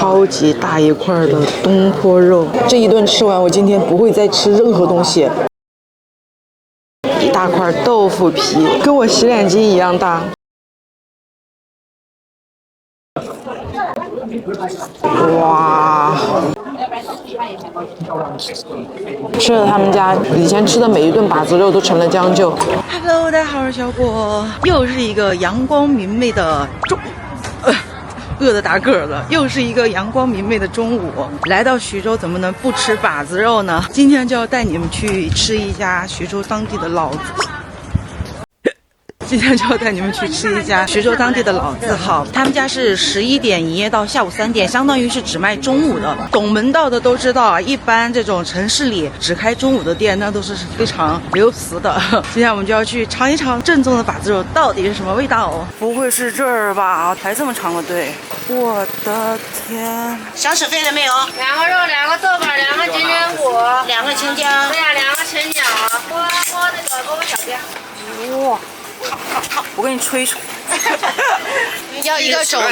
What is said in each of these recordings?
超级大一块的东坡肉。这一顿吃完，我今天不会再吃任何东西。一大块豆腐皮，跟我洗脸巾一样大。哇！吃了他们家以前吃的每一顿把子肉都成了将就。Hello， 大家好，我是小果，又是一个阳光明媚的饿得打嗝了，又是一个阳光明媚的中午。来到徐州，怎么能不吃把子肉呢？今天就要带你们去吃一家徐州当地的老今天就要带你们去吃一家徐州当地的老字号，他们家是11点营业到下午3点，相当于是只卖中午的。懂门道的都知道啊，一般这种城市里只开中午的店，那都是非常流俗的。今天我们就要去尝一尝正宗的把子肉到底是什么味道哦。不会是这儿吧？排这么长的队，我的天！想吃肥的没有2个肉，2个豆瓣，2个金针菇，2个青椒。对呀，2个青椒。我小姐。哇！我给你吹吹。要一个肘子，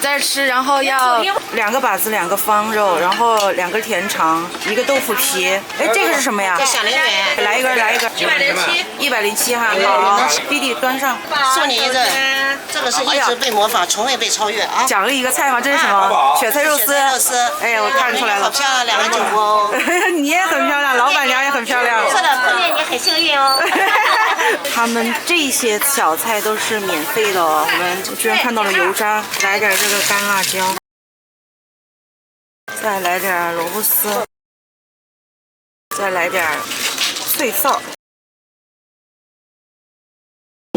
在这吃，然后要2个把子，2个方肉，然后2个甜肠，1个豆腐皮。哎，这个是什么呀？小陵园。来一个，107哈。好，弟弟端上。送你一个，这个是一直被模仿，从未被超越啊。奖励一个菜吗？这是什么？雪菜肉丝。哎呀，我看出来了。好漂亮，2个酒窝。你也很漂亮，老板娘也很漂亮。是的，碰见你很幸运哦。他们这些小菜都是免费的哦。我们居然看到了油渣，来点这个干辣椒，再来点萝卜丝，再来点脆臊。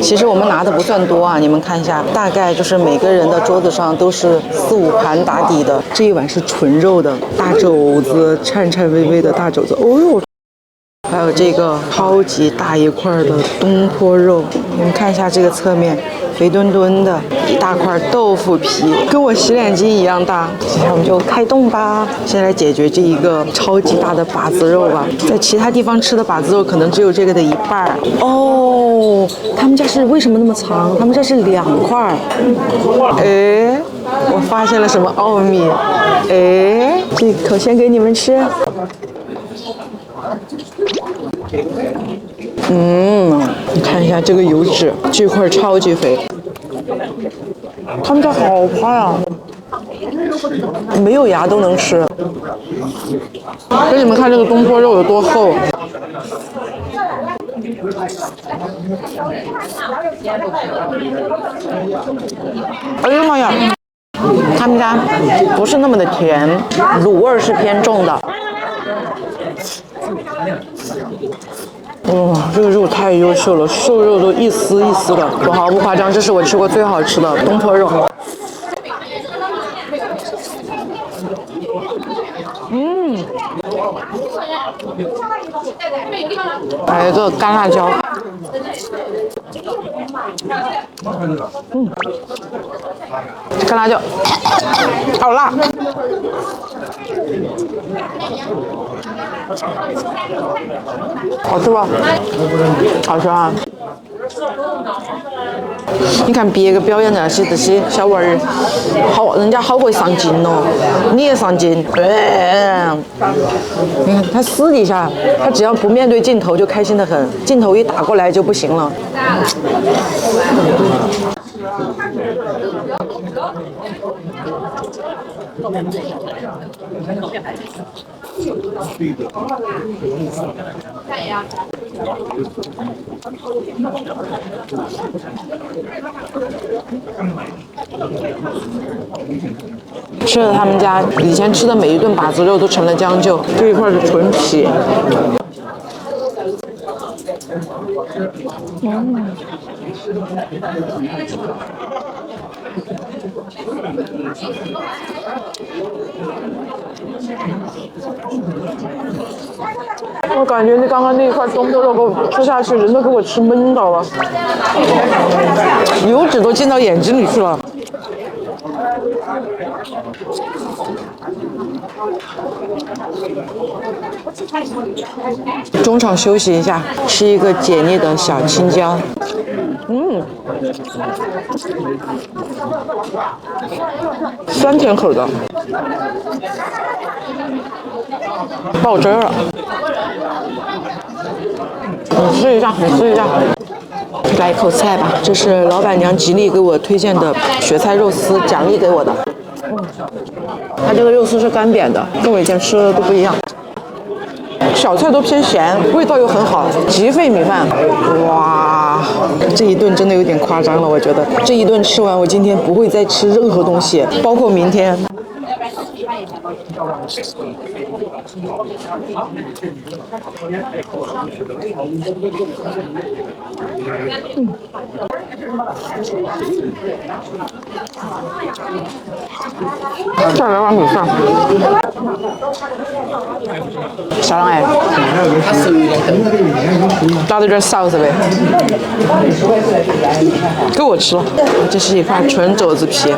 其实我们拿的不算多啊，你们看一下，大概就是每个人的桌子上都是4、5盘打底的。这一碗是纯肉的大肘子，颤颤巍巍的大肘子，哦呦！还有这个超级大一块的东坡肉，你们看一下这个侧面，肥墩墩的一大块豆腐皮，跟我洗脸巾一样大。接下来我们就开动吧，先来解决这一个超级大的把子肉吧。在其他地方吃的把子肉可能只有这个的1半哦。他们家是为什么那么长？他们这是2块。哎，我发现了什么奥秘？哎，这口先给你们吃。你看一下这个油脂，这块超级肥。他们家好夸呀，没有牙都能吃。给你们看这个东坡肉有多厚。哎呀妈呀，他们家不是那么的甜，卤味是偏重的。哇，这个肉太优秀了，瘦肉都一丝一丝的，我毫不夸张，这是我吃过最好吃的东坡肉。来一个干辣椒。干辣椒，好辣。好吃吧？好吃啊！你看别个表演那些这些小娃儿，好，人家好会上镜哦，你也上镜。你看他私底下，他只要不面对镜头就开心得很，镜头一打过来就不行了。吃了他们家以前吃的每一顿把子肉都成了将就，这一块是纯皮。我感觉刚刚那一块东坡肉给我吃下去，人都给我吃闷到了，油脂都进到眼睛里去了。中场休息一下，吃一个解腻的小青椒。酸甜口的，爆汁了。你试一下，你试一下。来一口菜吧，这是老板娘极力给我推荐的雪菜肉丝，奖励给我的。它这个肉丝是干煸的，跟我以前吃的都不一样。小菜都偏咸，味道又很好。极沸米饭，哇，这一顿真的有点夸张了，我觉得这一顿吃完，我今天不会再吃任何东西，包括明天。再来碗米饭。小狼哎，倒在这臊子呗，给我吃了。这是一块纯肘子皮，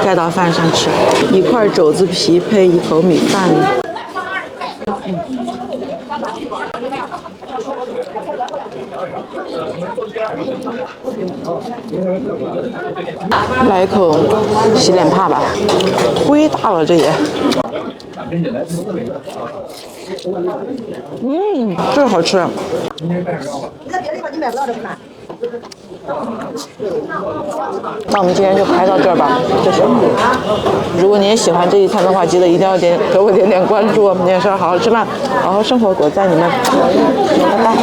盖到饭上吃，一块肘子皮配一口米饭。来一口洗脸帕吧，灰大了这也。这个好吃。那我们今天就拍到这儿吧，如果你也喜欢这一餐的话，记得一定要给我点关注，也是好好吃饭，好好生活，我在你们，拜拜。